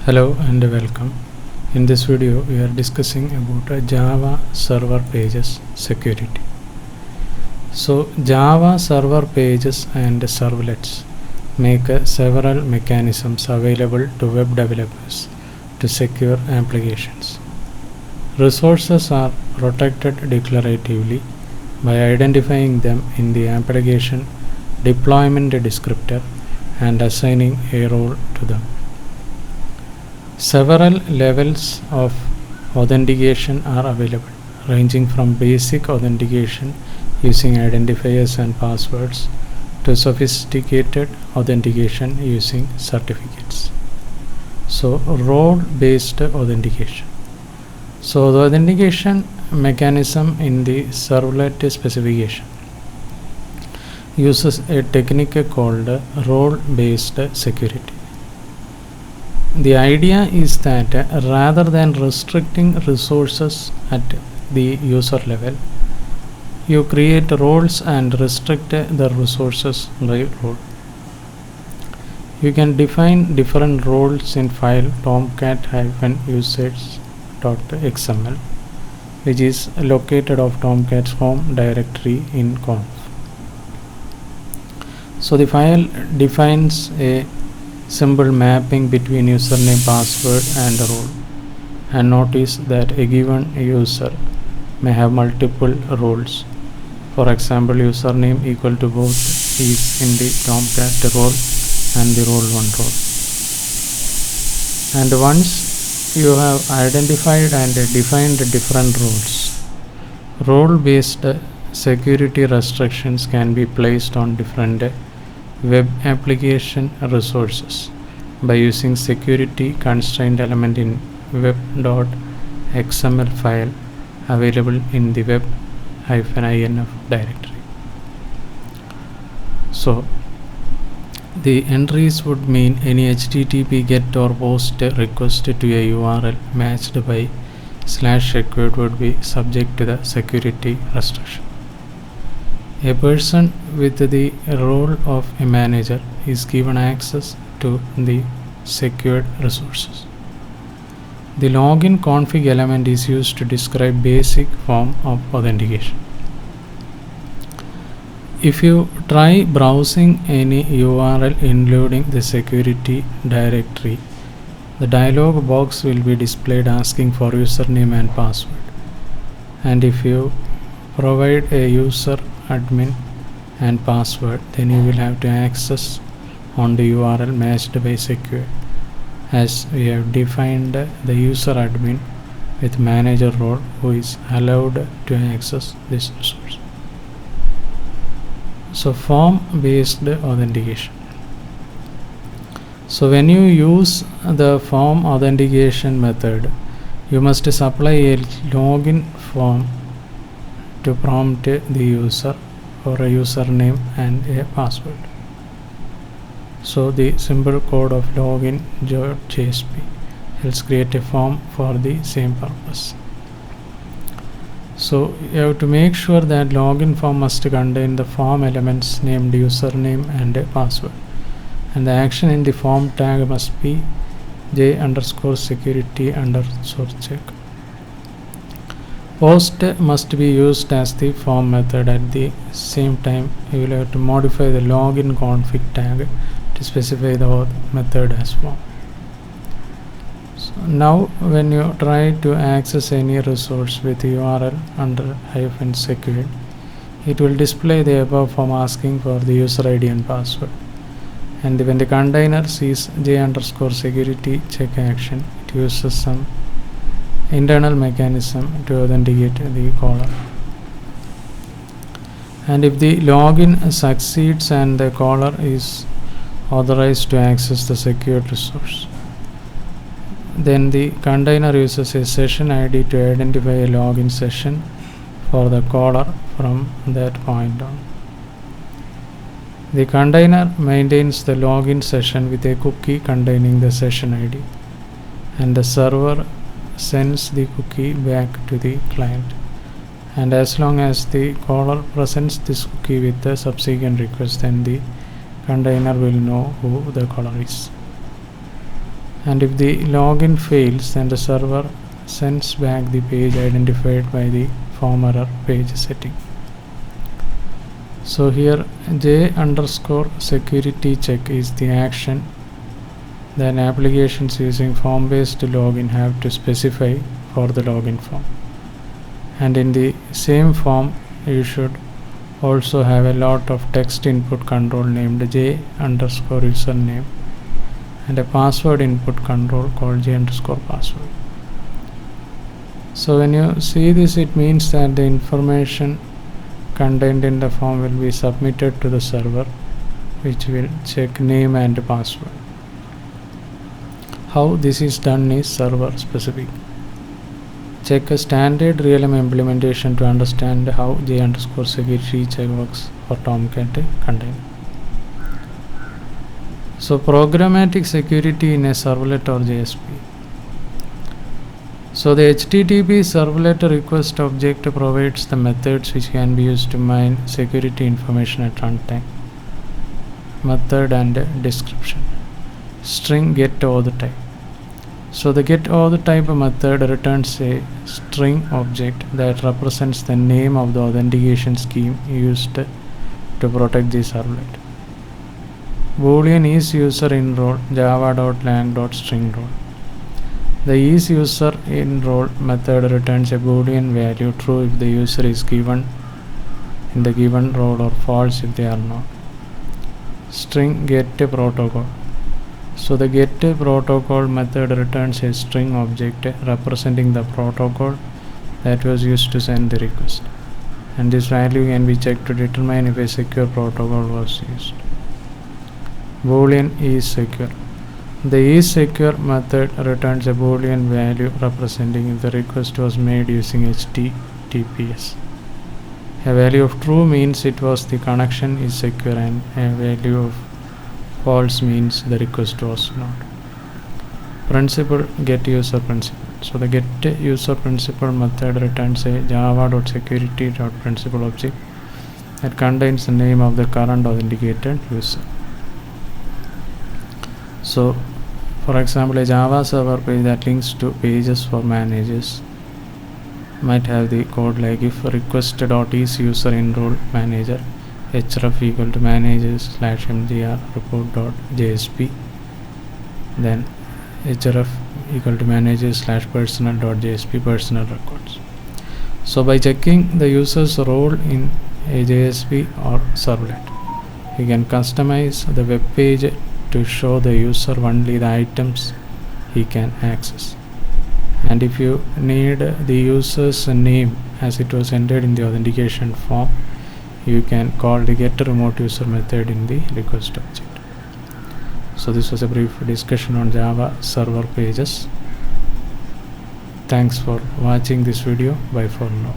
Hello and welcome. In this video we are discussing about Java server pages security. So Java server pages and servlets make several mechanisms available to web developers to secure applications. Resources are protected declaratively by identifying them in the application deployment descriptor and assigning a role to them. Several levels of authentication are available, ranging from basic authentication using identifiers and passwords to sophisticated authentication using certificates. So, role-based authentication. So, the authentication mechanism in the servlet specification uses a technique called role-based security. The idea is that rather than restricting resources at the user level, you create roles and restrict the resources by role. You can define different roles in file tomcat-usage.xml, which is located of Tomcat's home directory in conf. So the file defines a simple mapping between username, password and role, and notice that a given user may have multiple roles. For example, username equal to both is in the Tomcat role and the role1 role. And once you have identified and defined different roles, role-based security restrictions can be placed on different web application resources by using security constraint element in web.xml file available in the web-inf directory. So the entries would mean any HTTP GET or POST request to a URL matched by /required would be subject to the security restriction. A person with the role of a manager is given access to the secured resources. The login config element is used to describe basic form of authentication. If you try browsing any URL including the security directory, the dialog box will be displayed asking for username and password. And if you provide a user admin and password, then you will have to access on the URL matched by secure, as we have defined the user admin with manager role who is allowed to access this resource. So form based authentication. So when you use the form authentication method, you must supply a login form to prompt the user for a username and a password. So the simple code of login.jsp helps create a form for the same purpose. So you have to make sure that login form must contain the form elements named username and a password, and the action in the form tag must be j_security_check. Post must be used as the form method. At the same time, you will have to modify the login config tag to specify the auth method as form. So now when you try to access any resource with URL under -secured, it will display the above form asking for the user ID and password. And when the container sees j_security check action, it uses some internal mechanism to authenticate the caller. And if the login succeeds and the caller is authorized to access the secured resource, then the container uses a session ID to identify a login session for the caller from that point on. The container maintains the login session with a cookie containing the session ID, and the server sends the cookie back to the client. And as long as the caller presents this cookie with the subsequent request, then the container will know who the caller is. and if the login fails, then the server sends back the page identified by the form error page setting. So here j_security check is the action that applications using form based login have to specify for the login form, and in the same form you should also have a lot of text input control named j_username and a password input control called j_password. So when you see this, it means that the information contained in the form will be submitted to the server, which will check name and password. How this is done is server specific. Check a standard realm implementation to understand how j_security check works for Tomcat container. So programmatic security in a servlet or JSP. So the HTTP servlet request object provides the methods which can be used to mine security information at runtime. Method and description. String get auth type. So the get auth type method returns a string object that represents the name of the authentication scheme used to protect the servlet. Boolean is user enroll java.lang.string role. The isUserEnroll method returns a Boolean value true if the user is given in the given role or false if they are not. String getProtocol. So the getProtocol method returns a string object representing the protocol that was used to send the request, and this value can be checked to determine if a secure protocol was used. Boolean is secure. The isSecure method returns a Boolean value representing if the request was made using HTTPS. A value of true means it was the connection is secure, and a value of false means the request was not. Principal getUser principal. So the getUser principal method returns a java.security.principal object that contains the name of the current authenticated user. So for example, a Java server page that links to pages for managers might have the code like if request.isUserEnroll manager href equal to managers/mgr report.jsp, then href equal to managers/personal.jsp personal records. So by checking the user's role in a JSP or servlet, you can customize the web page to show the user only the items he can access, and if you need the user's name as it was entered in the authentication form, you can call the getRemoteUser method in the request object. So this was a brief discussion on Java server pages. Thanks for watching this video. Bye for now.